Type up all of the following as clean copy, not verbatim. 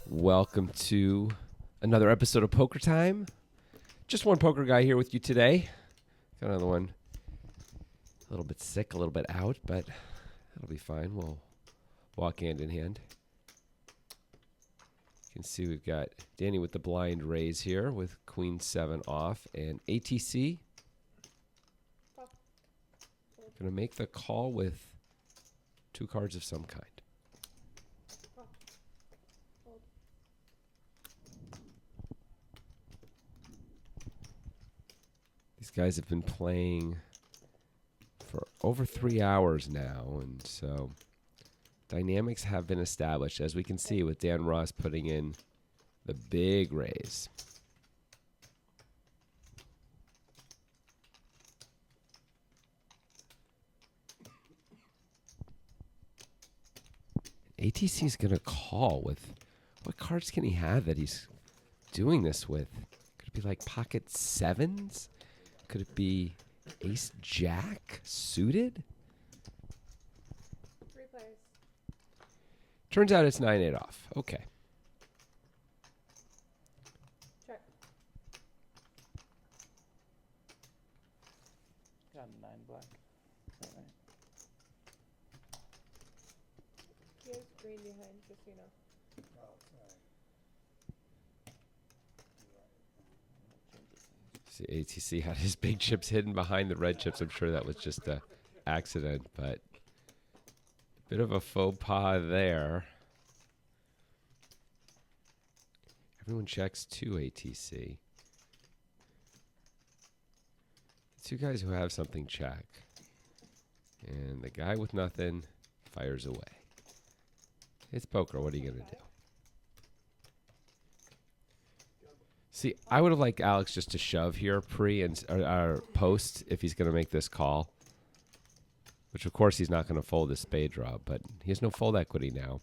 Welcome to another episode of Poker Time. Just one poker guy here with you today. Got another one a little bit sick, a little bit out, but that'll be fine. We'll walk hand in hand. You can see we've got Danny with the blind raise here with Queen 7 off, and ATC going to make the call with 2 cards of some kind. These guys have been playing for over 3 hours now, and so dynamics have been established, as we can see with Dan Ross putting in the big raise. ATC is going to call with, what cards can he have that he's doing this with? Could it be like pocket 7s? Could it be ace jack suited? 3 players. Turns out it's 9-8 off. Okay. Check. Got 9 black. Is that right? He has green behind, just so you know. See, ATC had his big chips hidden behind the red chips. I'm sure that was just an accident, but a bit of a faux pas there. Everyone checks 2 ATC. The 2 guys who have something check. And the guy with nothing fires away. It's poker. What are you going to do? See, I would have liked Alex just to shove here pre and or post if he's going to make this call. Which, of course, he's not going to fold his spade draw, but he has no fold equity now.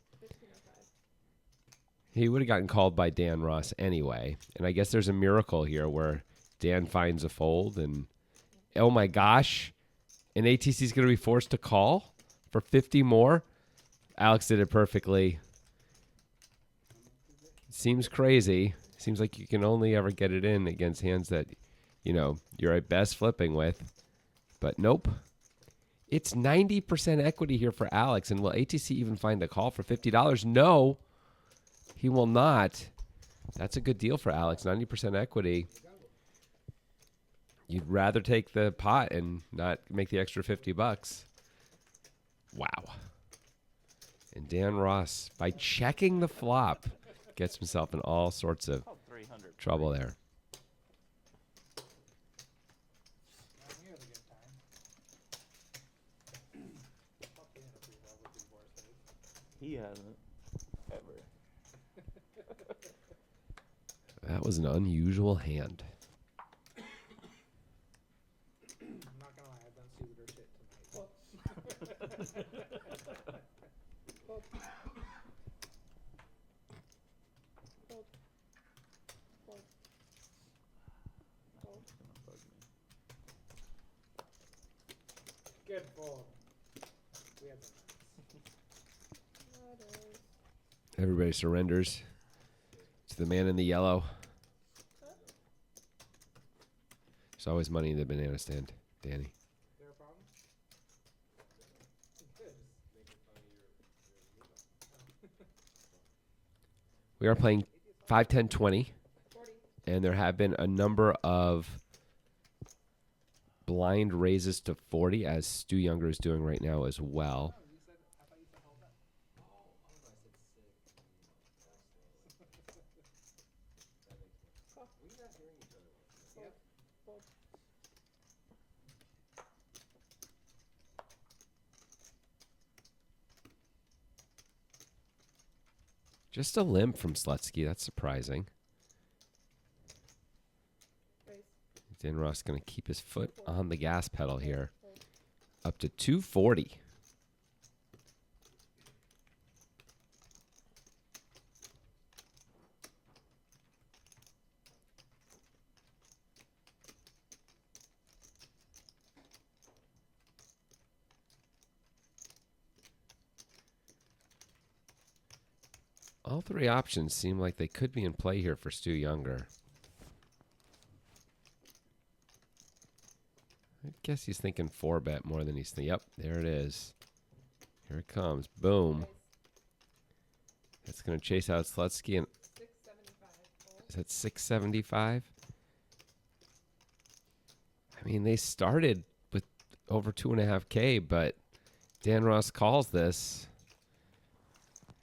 He would have gotten called by Dan Ross anyway. And I guess there's a miracle here where Dan finds a fold and, oh my gosh, and ATC is going to be forced to call for 50 more. Alex did it perfectly. Seems crazy. Seems like you can only ever get it in against hands that, you know, you're at best flipping with. But nope. It's 90% equity here for Alex. And will ATC even find the call for $50? No, he will not. That's a good deal for Alex. 90% equity. You'd rather take the pot and not make the extra $50. Wow. And Dan Ross, by checking the flop, gets himself in all sorts of trouble there. He hasn't ever. That was an unusual hand. I'm not gonna lie, I've done suitor shit tonight. Fold. Fold. Fold. Fold. It's gonna bug me. Good fold. We have the Letters. Everybody surrenders to the man in the yellow. There's always money in the banana stand, Danny. Is there a problem? We are playing 5, 10, 20, 40. and there have been a number of blind raises to 40, as Stu Younger is doing right now as well. Fold. Just a limp from Slutsky. That's surprising. Raise. Dan Ross going to keep his foot on the gas pedal here. Up to 240. All three options seem like they could be in play here for Stu Younger. I guess he's thinking 4-bet more than he's thinking. Yep, there it is. Here it comes. Boom. Raise. It's going to chase out Slutsky. And 675. Fold. is that 675? I mean, they started with over 2.5K, but Dan Ross calls this.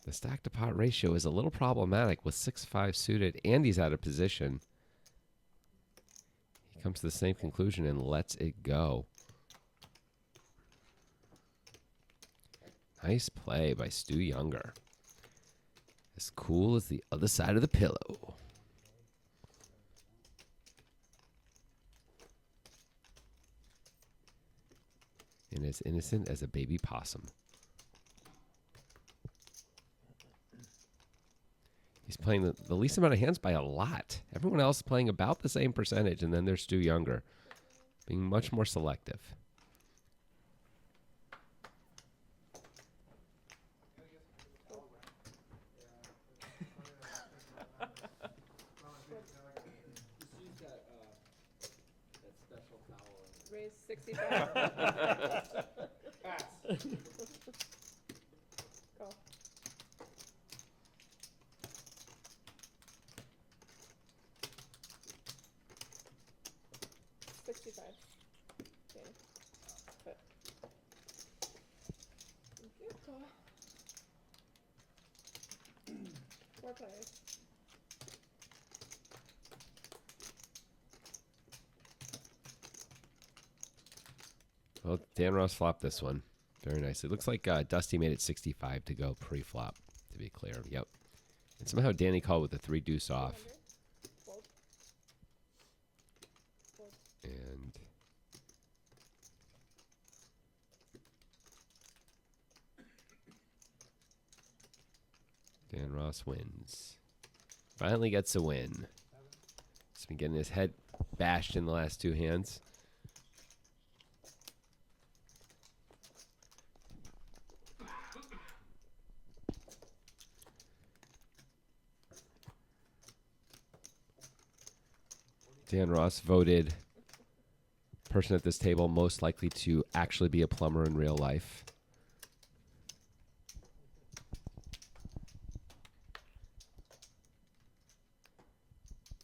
The stack to pot ratio is a little problematic with 6-5 suited, and he's out of position. He comes to the same conclusion and lets it go. Nice play by Stu Younger. As cool as the other side of the pillow. And as innocent as a baby possum. He's playing the least amount of hands by a lot. Everyone else is playing about the same percentage, and then there's Stu Younger, being much more selective. Raise 65. Pass. Call. $65. Okay. But. Thank you. Call. 4 players. Well, Dan Ross flopped this one very nicely. Looks like Dusty made it 65 to go pre-flop, to be clear. Yep. And somehow Danny called with the 3 deuce off. 400. Fold. Fold. And Dan Ross wins. Finally gets a win. He's been getting his head bashed in the last 2 hands. Dan Ross voted person at this table most likely to actually be a plumber in real life.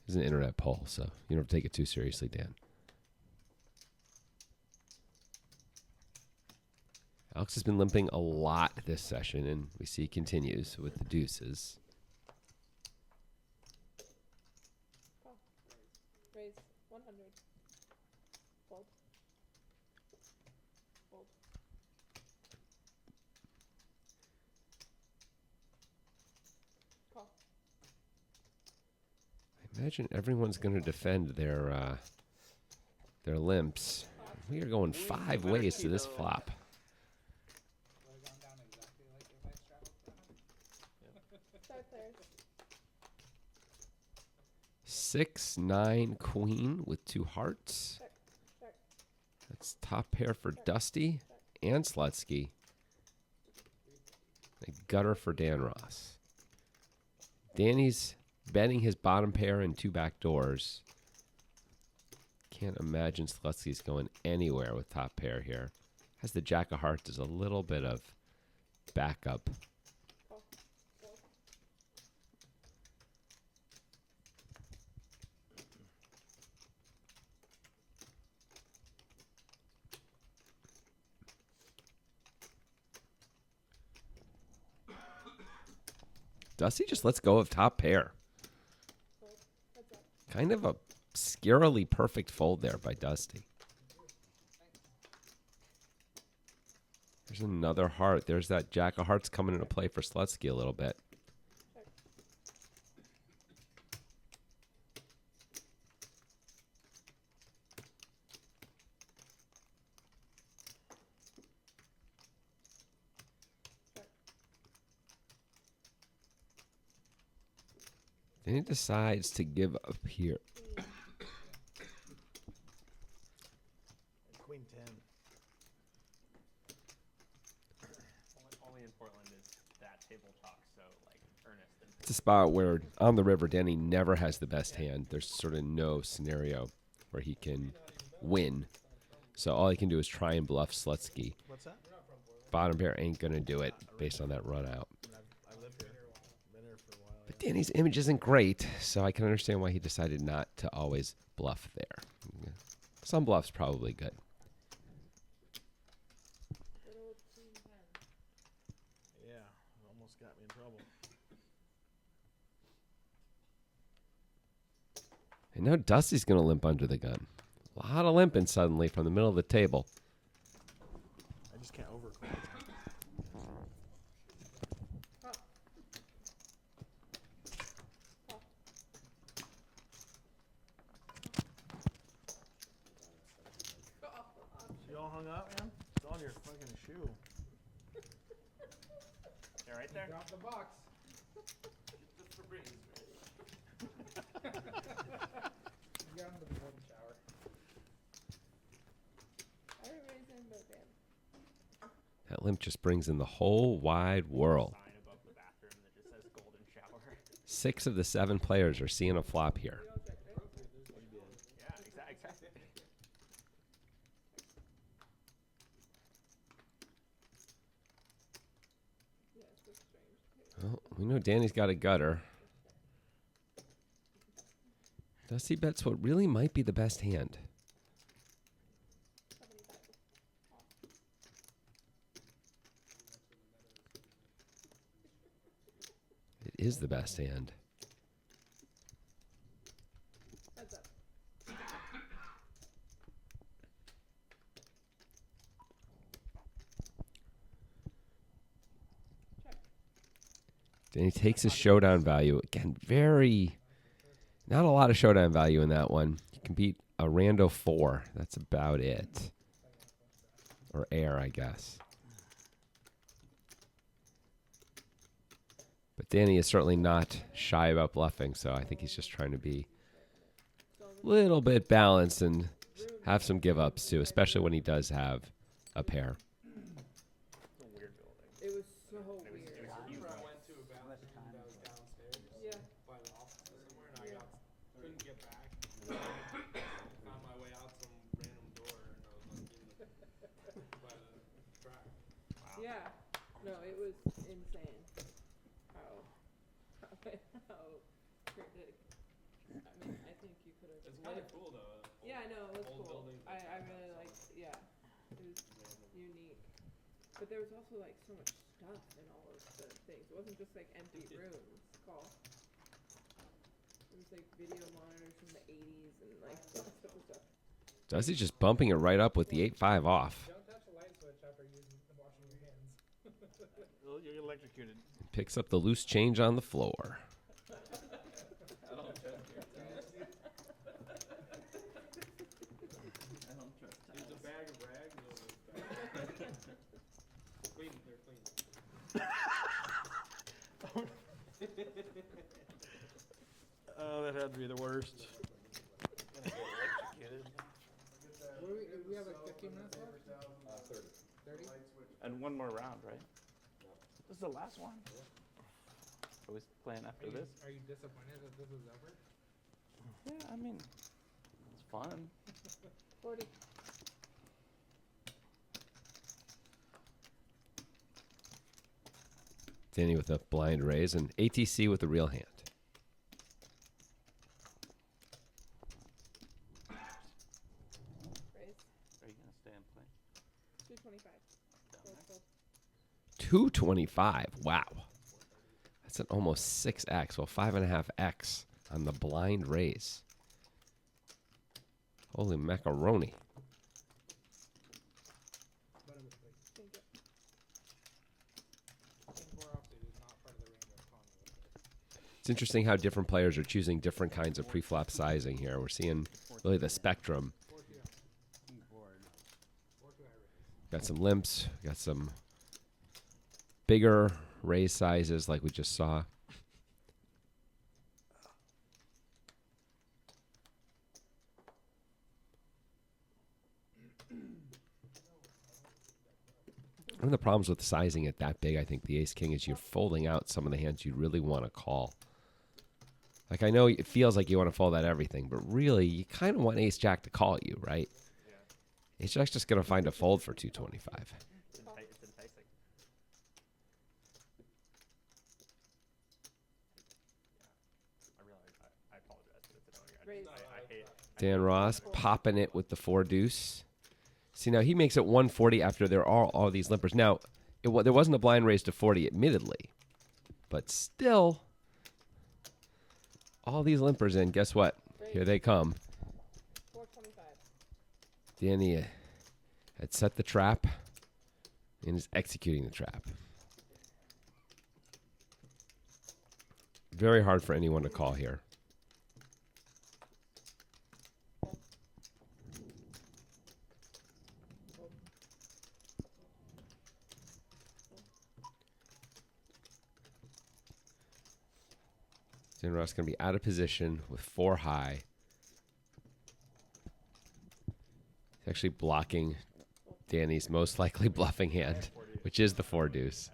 It's an internet poll, so you don't have to take it too seriously, Dan. Alex has been limping a lot this session, and we see he continues with the deuces. Call. Raise 100. Fold. Fold. Call. I imagine everyone's going to defend their limps. We are going 5 ways to this flop. Would have gone down exactly like if I straddled that. 5 players. 6, 9, queen with 2 hearts. Check. Check. That's top pair for Dusty and Slutsky. A gutter for Dan Ross. Danny's betting his bottom pair and 2 back doors. Can't imagine Slutsky's going anywhere with top pair here. Has the jack of hearts as a little bit of backup. Call. Fold. Dusty just lets go of top pair. Fold. Heads up. Kind of a scarily perfect fold there by Dusty. There's another heart. There's that jack of hearts coming into play for Slutsky a little bit. Check. Check. Then he decides to give up here. Queen 10. Only in Portland is that table talk so like earnest and It's a spot where on the river, Danny never has the best hand. There's sort of no scenario where he can win. So all he can do is try and bluff Slutsky. What's that? Bottom pair ain't going to do it based on that run out. I live here. Been here for a while. But Danny's image isn't great, so I can understand why he decided not to always bluff there. Some bluffs probably good. Little queen ten. Yeah, almost got me in trouble. And now Dusty's going to limp under the gun. A lot of limping suddenly from the middle of the table. I just can't overcall. You all hung up, man? It's on your fucking shoe. yeah, right there. Drop the box. Just for breeze. You got into the golden shower. Everybody's in but Dan. That limp just brings in the whole wide world. Sign above the bathroom that just says golden shower. 6 of the 7 players are seeing a flop here. We all check, right? yeah, exactly. Yeah, it's just strange. Well, we know Danny's got a gutter. Dusty bets what really might be the best hand. 75. It is the best hand. Heads up. Check. Danny takes his showdown value. Again, not a lot of showdown value in that one. You can beat a rando 4. That's about it. Or air, I guess. But Danny is certainly not shy about bluffing, so I think he's just trying to be a little bit balanced and have some give-ups too, especially when he does have a pair. It's a weird building. It was so weird. It was huge. I went to a bathroom that was downstairs Yeah. by the office somewhere, and couldn't get back. Found my way out some random door, and I was like in the by the track. Yeah. No, it was insane. How cryptic. I mean, I think you could have. It's kind of cool though. Yeah, I know, it was Old cool. building. I really liked, yeah. It was unique. But there was also like so much stuff in all of the things. It wasn't just like empty rooms. Call. It was like video monitors from the 80s and like all that type of stuff. Dusty's just bumping it right up with the 8-5 off. Don't touch the light switch after using washing your hands. You're electrocuted. Picks up the loose change on the floor. Use a bag of rags. Clean, they're clean. Oh, that had to be the worst. We have like 15 minutes left? 30. And one more round, right? This is the last one. Are we playing after this? Are you disappointed that this is over? Yeah, I mean, it's fun. 40. Danny with a blind raise and ATC with a real hand. Raise. Are you gonna stay and play? 225. Down Fold, there? fold. 225. Wow. That's an almost 6x. Well, 5.5x on the blind raise. Holy macaroni. Thank you. It's interesting how different players are choosing different kinds of preflop sizing here. We're seeing really the spectrum. Got some limps, got some bigger raise sizes like we just saw. One of the problems with sizing it that big, I think, the ace king, is you're folding out some of the hands you really want to call. Like, I know it feels like you want to fold out everything, but really, you kind of want ace jack to call you, right? Ace jack's just going to find a fold for 225. It's enticing. I realize I apologize, but it's annoying. Raise. I hate Dan Ross popping it with the 4 deuce. See, now he makes it 140 after there are all these limpers. Now, there wasn't a blind raise to 40, admittedly, but still, all these limpers in. Guess what? Here they come. 425. Danny had set the trap and is executing the trap. Very hard for anyone to call here. Dan Ross going to be out of position with 4 high. He's actually blocking Danny's most likely bluffing hand, which is the 4 deuce.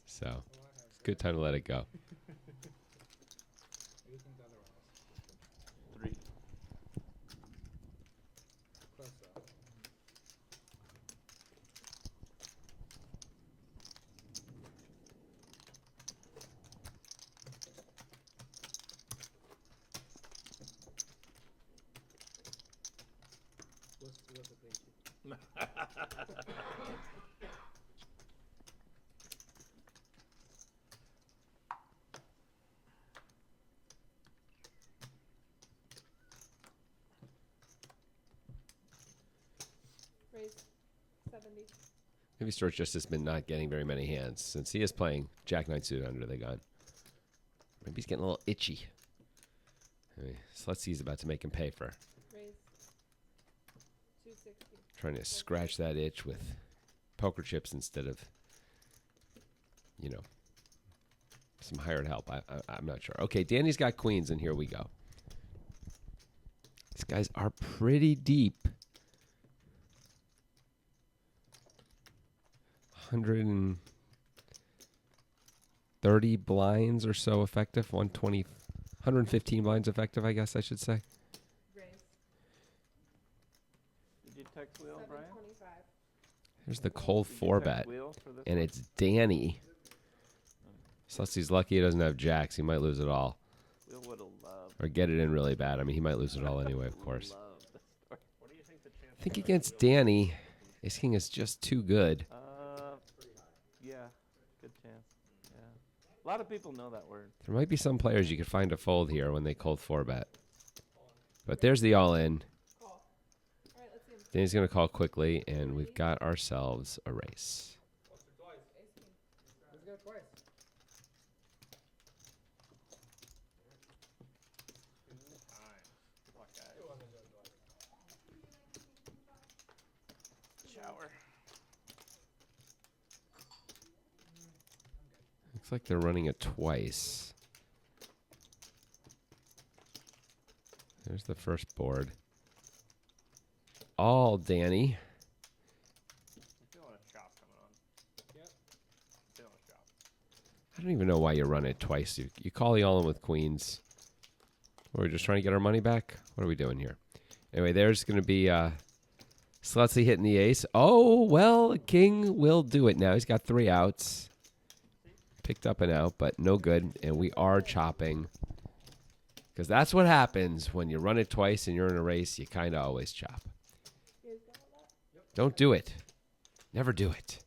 So, it's a good time to let it go. What do you think the other one is? 3. Close though. What's the thing? Raise. 70. Maybe Stuart just has been not getting very many hands since he is playing Jack 9 suited under the gun. Maybe he's getting a little itchy. Anyway, so let's see, he's about to make him pay for Raise. 260. trying to scratch that itch with poker chips instead of, you know, some hired help. I'm not sure. Okay, Danny's got queens, and here we go. These guys are pretty deep. 130 blinds or so effective. 115 blinds effective, I guess I should say. Raise. Did you text Wheel, Brian? 725. Here's the cold Did you 4 text bet, Wheel for this and one? it's Danny. So he's lucky he doesn't have jacks. He might lose it all. Wheel would have loved. Or get it in really bad. I mean, he might lose it all anyway, of course. Loved this story. What do you think the chance? I think against Danny, Ace King is just too good. Yeah, good chance. Yeah, a lot of people know that word. There might be some players you could find a fold here when they cold 4 bet. But there's the all in. Call. All right, let's see him. Danny's going to call quickly, and we've got ourselves a race. Once or twice. Ace king. Let's go twice. 2 times. Good luck, guys. It wasn't good twice. Shower. Looks like they're running it twice. There's the first board. All Danny. I'm feeling a chop coming on. Yep. I'm feeling a chop. I don't even know why you run it twice. You call the all in with queens. Or we're just trying to get our money back? What are we doing here? Anyway, there's going to be Slutsy hitting the ace. Oh, well, King will do it now. He's got 3 outs. Picked up and out, but no good. And we are chopping. Because that's what happens when you run it twice and you're in a race. You kind of always chop. You guys got all that? Don't do it. Never do it.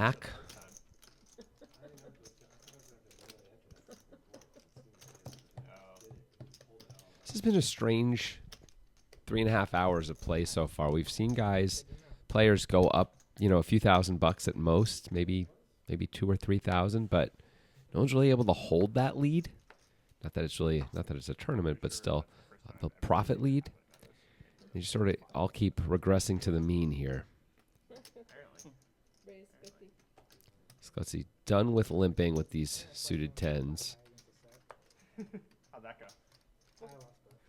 jack. This has been a strange 3.5 hours of play so far. We've seen players go up, a few $1,000 at most, maybe 2 or 3,000, but no one's really able to hold that lead. Not that it's a tournament, but still the profit lead. They just sort of all keep regressing to the mean here. Raise 50. So let's see. Done with limping with these suited tens. How'd that go? I lost that.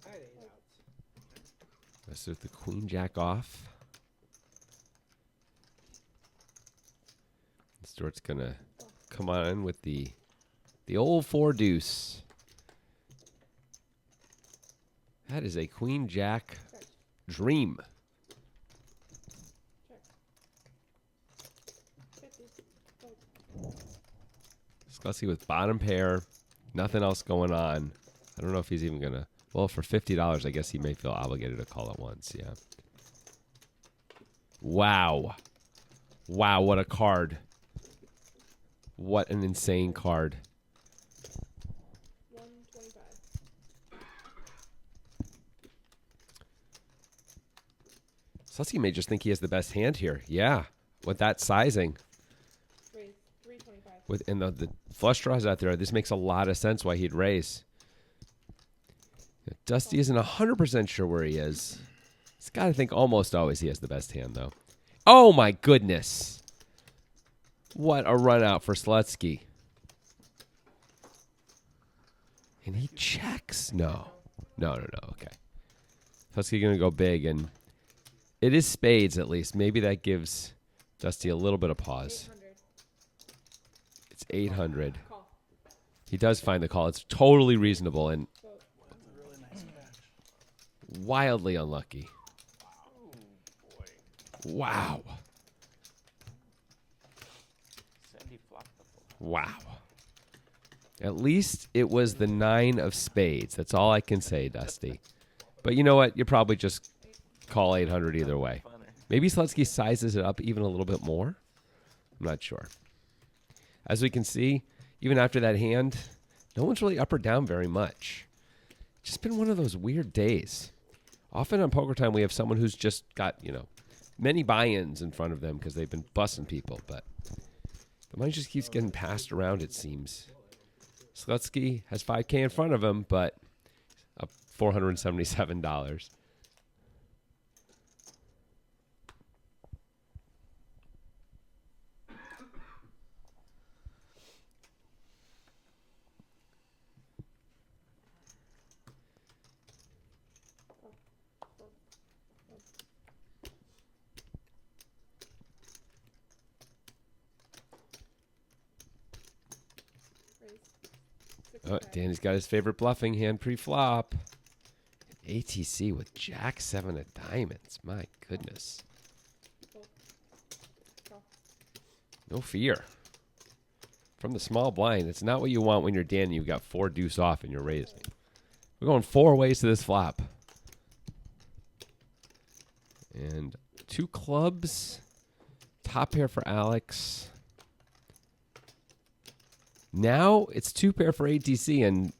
I had 8 outs. Let's with the queen jack off. Stuart's gonna come on with the old 4 deuce. That is a queen jack dream. Check. 50. Sclusy with bottom pair, nothing else going on. I don't know if he's even gonna. Well, for $50, I guess he may feel obligated to call at once. Yeah. Wow, what a card! What an insane card. 125. Sclusy may just think he has the best hand here. Yeah, with that sizing. Raise 325. And the flush draws out there, this makes a lot of sense why he'd raise. Dusty isn't 100% sure where he is. He's got to think almost always he has the best hand, though. Oh, my goodness. What a run out for Slutsky. And he checks. No. Okay. Slutsky going to go big, and it is spades at least. Maybe that gives Dusty a little bit of pause. 800. It's 800. Call. He does find the call. It's totally reasonable and Vote. That's a really nice catch. wildly unlucky. Oh, boy. Wow. Sandy flopped the full. Wow. At least it was the 9 of spades. That's all I can say, Dusty. But you know what? You probably just call 800 either way. Funny. Maybe Slutsky sizes it up even a little bit more. I'm not sure. As we can see, even after that hand, no one's really up or down very much. It's just been one of those weird days. Often on Poker Time, we have someone who's just got, many buy-ins in front of them because they've been bussing people. But the money just keeps getting passed around, it seems. Slutsky has $5K in front of him, but up $477. Raise. Oh, 65. Danny's got his favorite bluffing hand pre-flop. ATC with Jack 7 of diamonds. My goodness. Call. No fear. From the small blind, it's not what you want when you're Danny. You've got 4 deuce off and you're raising. We're going 4 ways to this flop. And 2 clubs. Top pair for Alex. Now it's 2 pair for ATC, and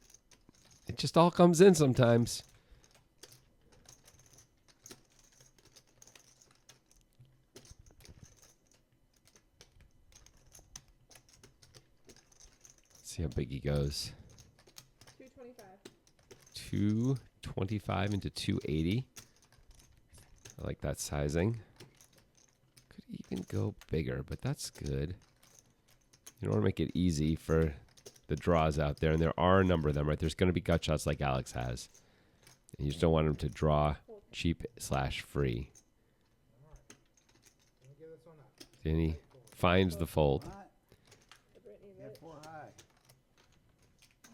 it just all comes in sometimes. Let's see how big he goes. 225. 225 into 280. I like that sizing. Could even go bigger, but that's good. You don't want to make it easy for the draws out there, and there are a number of them, right? There's going to be gut shots like Alex has. And you just don't want him to draw cheap/free. Then he finds the fold. What? The Brittany You're Rich. 4 high.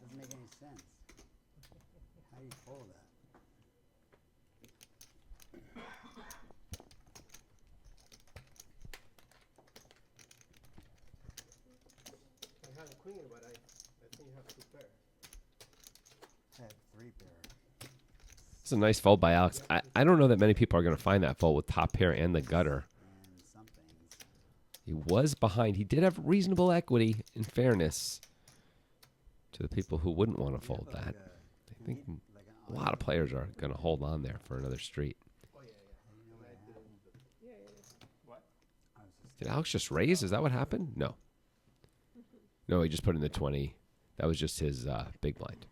Doesn't make any sense. How do you fold that? I had a queen, but I think you have 2 pair. I had 3 pair. It's a nice fold by Alex. I don't know that many people are going to find that fold with top pair and the gutter. And something's He was behind. He did have reasonable equity, in fairness, to the people who wouldn't want to fold that. I think like an a lot of players are going to hold on there for another street. Did Alex just raise? Is that what happened? No. No, he just put in the 20. That was just his big blind.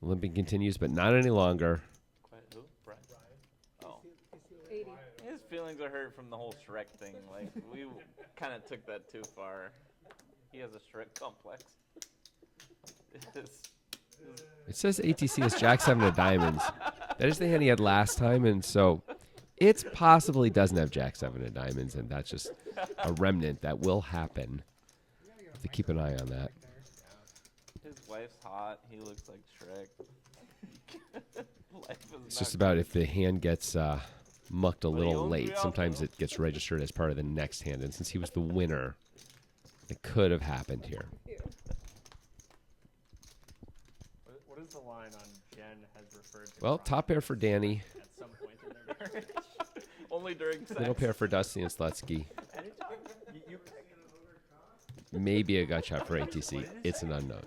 Limping continues, but not any longer. Quiet, who? Brian? Oh. 80. His feelings are hurt from the whole Shrek thing. Like, we kind of took that too far. He has a Shrek complex. It says ATC has Jack 7 of diamonds. That is the hand he had last time, and so it's possible he doesn't have Jack 7 of diamonds, and that's just a remnant that will happen. Have to keep an eye on that. His wife's hot. He looks like Shrek. Life is It's just about if the hand gets mucked a Well, little you'll late. be out Sometimes though. it gets registered as part of the next hand, and since he was the winner, it could have happened here. Ew. What is the line on Jen has referred to? Well, Brian top pair for Danny, at some point in their marriage. only during sex. middle pair for Dusty and Slutsky. Anytime you pick. Maybe a gut shot for ATC. It's an unknown.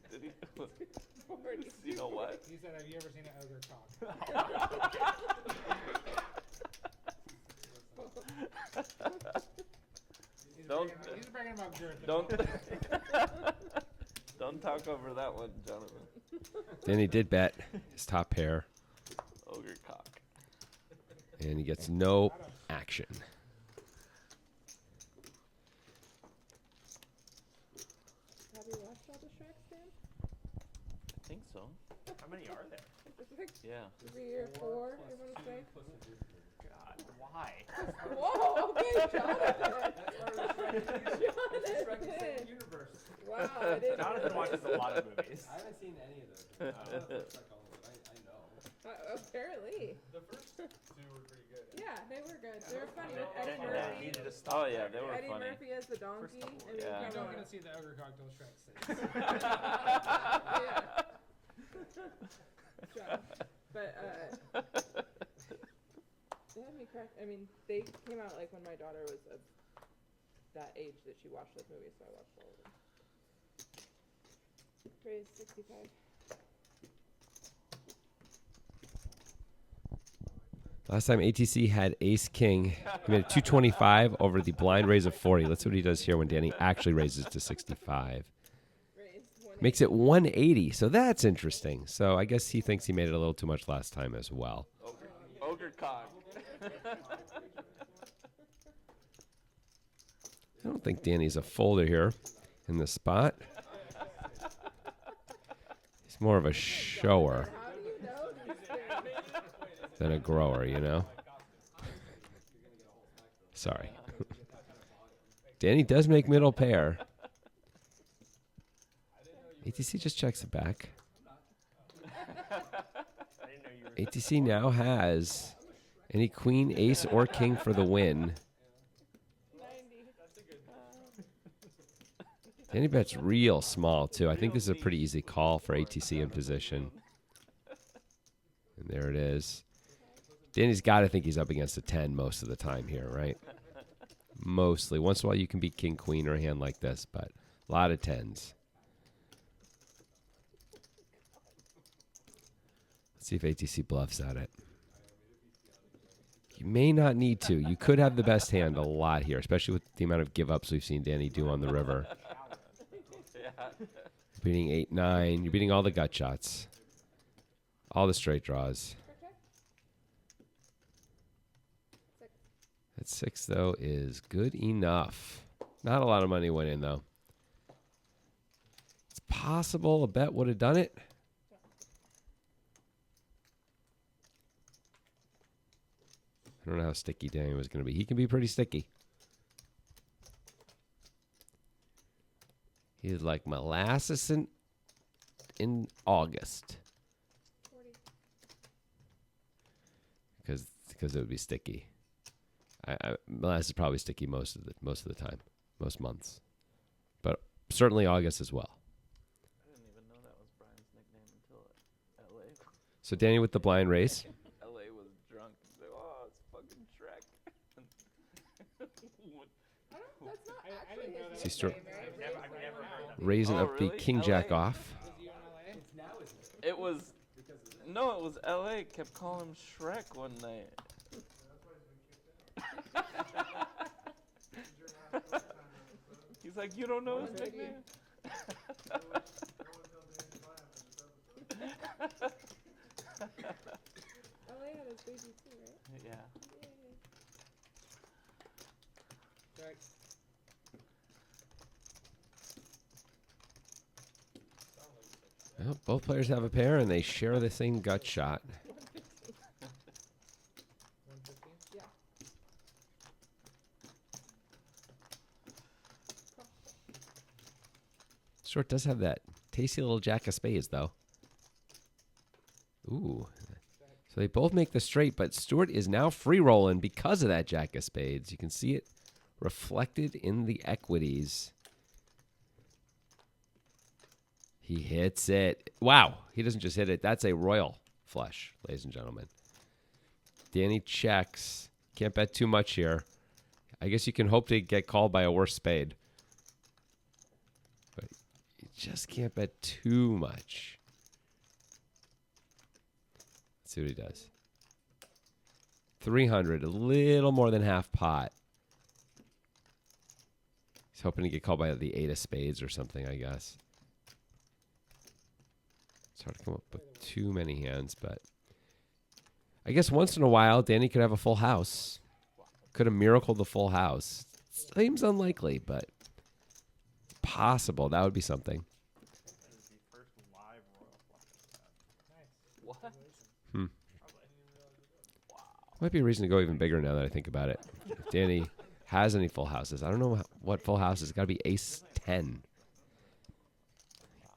Did he, you know what? He said, "Have you ever seen an ogre cock?" Don't He's bragging about girth. don't don't talk over that one, Jonathan. Danny did bet his top pair, Ogre cock. and he gets no action. Have you watched all the Shreks, Dan? I think so. How many are there? It's like Yeah. 3 or 4, I want to say. God, why? Whoa, okay, Jonathan. Jonathan. Universe. Wow, I didn't Jonathan know. watches a lot of movies. I haven't seen any of those. I don't know if it's like all of it. I know. Apparently. The first two were pretty good. Yeah, they were good. They were funny. Yeah, Eddie yeah, Murphy. needed to stop Oh yeah, there. they were Eddie funny. Murphy as the donkey. couple. I mean, Yeah. I'm come not on. gonna see the ogre cock till Shrek 6. Yeah. John. But they had me crack. I mean, they came out like when my daughter was of that age that she watched those movies, so I watched all of them. Raise 65. Last time ATC had ace king. He made a 225 over the blind raise of 40. Let's see what he does here when Danny actually raises to 65. Raise 180. Makes it 180. So that's interesting. So I guess he thinks he made it a little too much last time as well. Ogre cock. I don't think Danny's a folder here in the spot. He's more of a shower How do you know these things? than a grower, you know? Sorry. Danny does make middle pair. ATC just checks it back. I didn't know you were. ATC now has any queen, ace, or king for the win. 90. Danny bet's real small, too. I think this is a pretty easy call for ATC in position. And there it is. Danny's got to think he's up against a 10 most of the time here, right? Mostly. Once in a while you can beat king, queen, or a hand like this, but a lot of 10s. Let's see if ATC bluffs at it. You may not need to. You could have the best hand a lot here, especially with the amount of give-ups we've seen Danny do on the river. Yeah. Beating 8-9. You're beating all the gut shots. All the straight draws. That 6, though, is good enough. Not a lot of money went in, though. It's possible a bet would have done it. I don't know how sticky Danny was going to be. He can be pretty sticky. He's like molasses in August. 40. Because it would be sticky. Molasses is probably sticky most of the time, most months, but certainly August as well. I didn't even know that was Brian's nickname. So Danny with the blind raise. LA was drunk. He's like, oh, it's fucking Shrek. What- That's not I actually didn't know his See, Stuart nickname, right? I've never heard that. raising Oh, up the really? king jack LA? off. Was you in LA? It was. No, it was LA. Kept calling him Shrek one night. He's like, you don't know his nickname? LA had his baby too, right? Yeah. Yay. Check. Well, both players have a pair, and they share the same gut shot. 115. Yeah. Stuart does have that tasty little jack of spades, though. Ooh. So they both make the straight, but Stuart is now free rolling because of that jack of spades. You can see it reflected in the equities. He hits it. Wow. He doesn't just hit it. That's a royal flush, ladies and gentlemen. Danny checks. Can't bet too much here. I guess you can hope to get called by a worse spade. But you just can't bet too much. Let's see what he does. 300, a little more than half pot. He's hoping to get called by the 8 of spades or something, I guess. It's hard to come up with too many hands, but I guess once in a while, Danny could have a full house. Could have miracled the full house. Seems unlikely, but possible. That would be something. That is the first live royal flush I've had. What? Might be a reason to go even bigger now that I think about it. If Danny has any full houses. I don't know what full house is. It's got to be ace 10.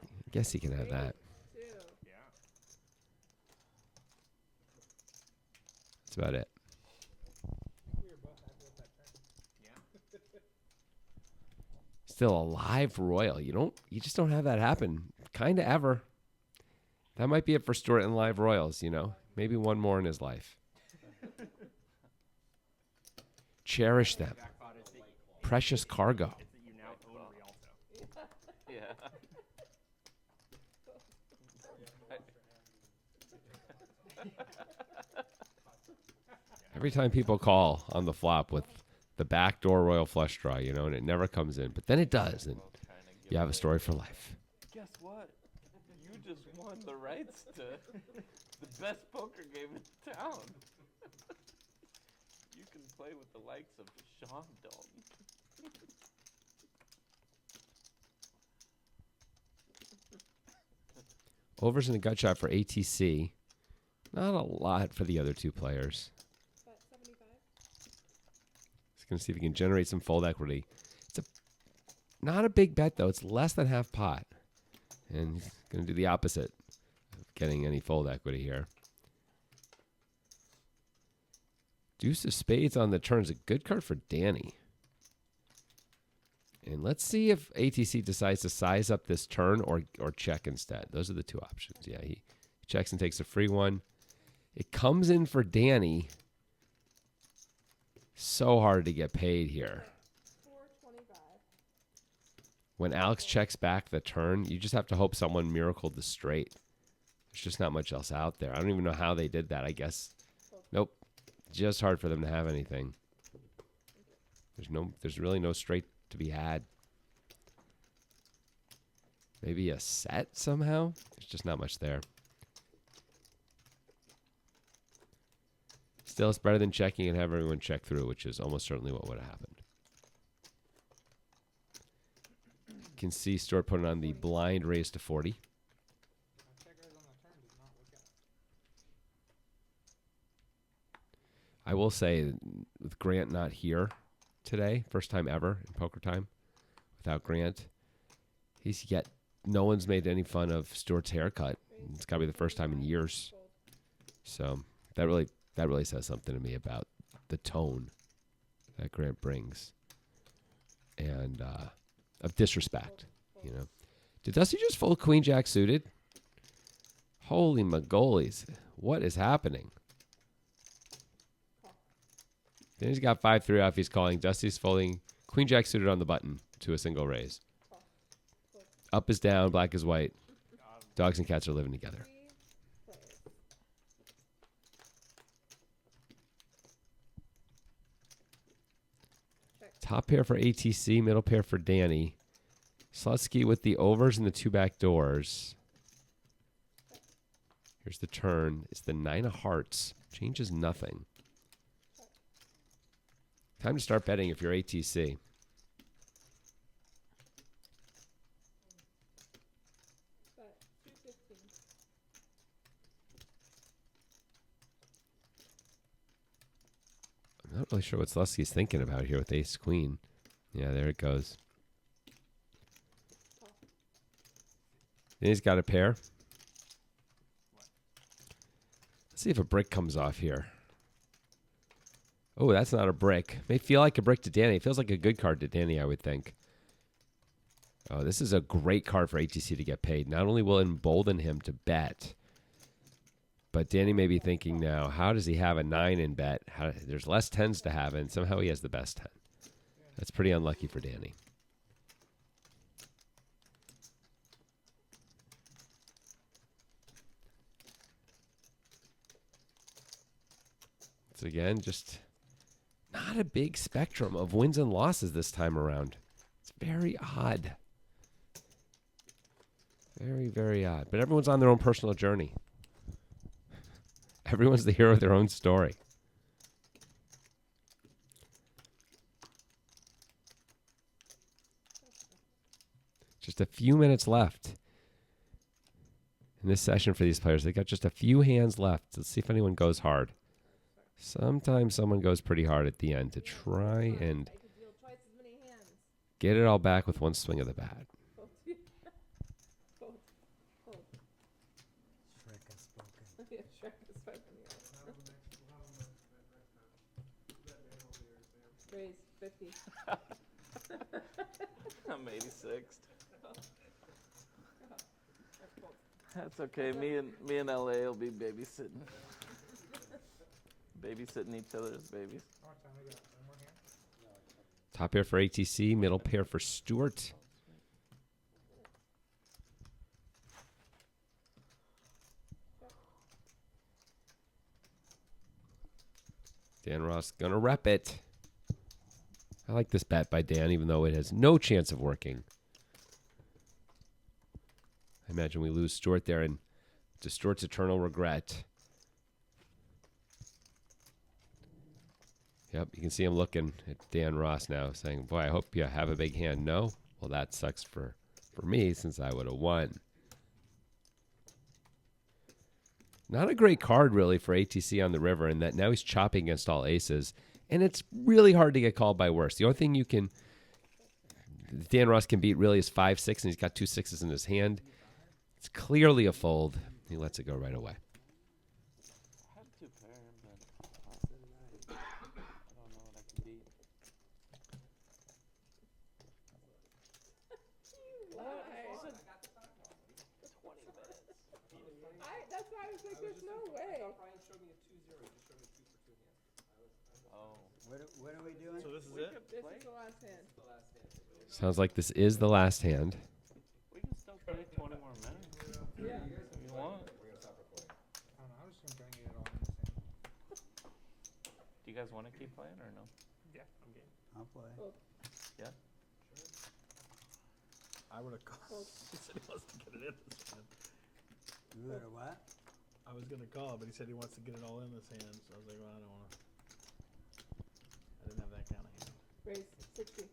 I guess he can have that. Two. Yeah. That's about it. We were both happy with that turn. Yeah. Still a live royal. You just don't have that happen. Kind of ever. That might be it for Stuart and live royals, you know. Maybe one more in his life. Cherish them. Jackpot is that Precious cargo. you now own Rialto. Yeah. Every time people call on the flop with the backdoor royal flush draw, you know, and it never comes in. But then it does, and you have a story for life. Guess what? You just won the rights to the best poker game in town. You can play with the likes of Sean Dalton. Overs and a gut shot for ATC. Not a lot for the other two players. Bet 75. He's going to see if he can generate some fold equity. It's not a big bet, though. It's less than half pot. And he's going to do the opposite of getting any fold equity here. Deuce of spades on the turn is a good card for Danny. And let's see if ATC decides to size up this turn or check instead. Those are the two options. Yeah, he checks and takes a free one. It comes in for Danny. So hard to get paid here. 425. When Alex checks back the turn, you just have to hope someone miracled the straight. There's just not much else out there. I don't even know how they did that. I guess. Nope. Just hard for them to have anything. There's really no straight to be had. Maybe a set somehow? There's just not much there. Still, it's better than checking and have everyone check through, which is almost certainly what would have happened. You can see Stuart putting on the blind raise to 40. Checkers on the turn does not look at. I will say, with Grant not here today, first time ever in poker time, without Grant, no one's made any fun of Stuart's haircut. It's got to be the first time in years. So that really says something to me about the tone that Grant brings and of disrespect. You know, did Dusty just fold Queen Jack suited? Holy Magolies. What is happening? Danny's got 5-3 off. He's calling. Dusty's folding. Queen Jack suited on the button to a single raise. Up is down. Black is white. Dogs and cats are living together. 3 players. Check. Top pair for ATC. Middle pair for Danny. Slutsky with the overs and the 2 back doors. Here's the turn. It's the 9 of hearts. Changes nothing. Time to start betting if you're ATC. Bet 215. I'm not really sure what Slutsky's thinking about here with ace queen. Yeah, there it goes. Then he's got a pair. Let's see if a brick comes off here. Oh, that's not a brick. May feel like a brick to Danny. It feels like a good card to Danny, I would think. Oh, this is a great card for ATC to get paid. Not only will it embolden him to bet, but Danny may be thinking now, how does he have a 9 in bet? There's less 10s to have, and somehow he has the best 10. That's pretty unlucky for Danny. So again, just not a big spectrum of wins and losses this time around. It's very odd. Very, very odd. But everyone's on their own personal journey. Everyone's the hero of their own story. Just a few minutes left in this session for these players. They got just a few hands left. Let's see if anyone goes hard. Sometimes someone goes pretty hard at the end to try and I could deal twice as many hands. get it all back with one swing of the bat. Fold. Fold. Fold. Shrek has spoken. Yeah, Shrek is spoken here. Raise 50. I'm 86th. That's okay. Me and LA will be babysitting. Babysitting each other's babies. How much time we got? One more hand? Top pair for ATC, middle pair for Stuart. Dan Ross gonna rep it. I like this bet by Dan, even though it has no chance of working. I imagine we lose Stuart there, and to Stuart's eternal regret. Yep, you can see him looking at Dan Ross now, saying, boy, I hope you have a big hand. No? Well, that sucks for me, since I would have won. Not a great card, really, for ATC on the river, in that now he's chopping against all aces, and it's really hard to get called by worse. The only thing Dan Ross can beat really is 5-6, and he's got 2 6s in his hand. It's clearly a fold. He lets it go right away. I have 2 pair, but I don't know what I can beat. That's why I was like, there's no way. Brian showed me a 2-0. He just showed me 2 for 2 hands. Oh. What are we doing? So this is We it? could This play. is the last hand. Sounds like this is the last hand. We can still play 20 more minutes Yeah. if you want. I don't know. I'm just gonna try and get it all in this hand. Do you guys want to keep playing or no? Yeah, I'm game. I'll play. I would have called. He said he wants to get it in this hand. You would have what? I was gonna call, but he said he wants to get it all in this hand. So I was like, well, I don't want to. I didn't have that kind of hand. Raise 60.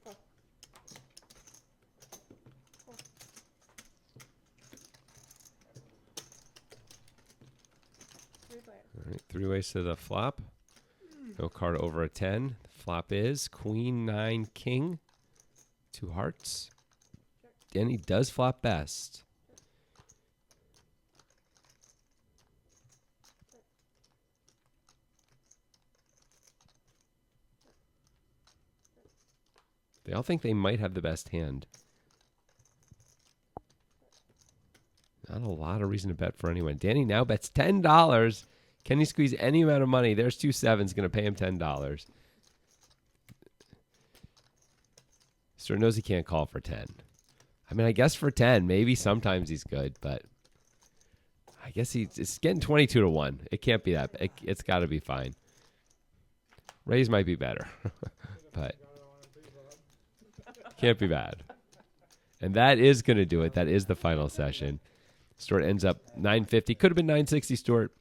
Call. Call. 3 players. All right, 3 ways to the flop. No card over a 10. The flop is Queen 9 King. 2 hearts. Danny does flop best. They all think they might have the best hand. not a reason to bet for anyone. Danny now bets $10. Can he squeeze any amount of money? There's 2 sevens. Going to pay him $10. Stuart knows he can't call for 10. I mean, I guess for 10, maybe sometimes he's good, but I guess it's getting 22 to 1. It can't be that. It's got to be fine. Raise might be better, but can't be bad. And that is going to do it. That is the final session. Stuart ends up 950. Could have been 960, Stuart.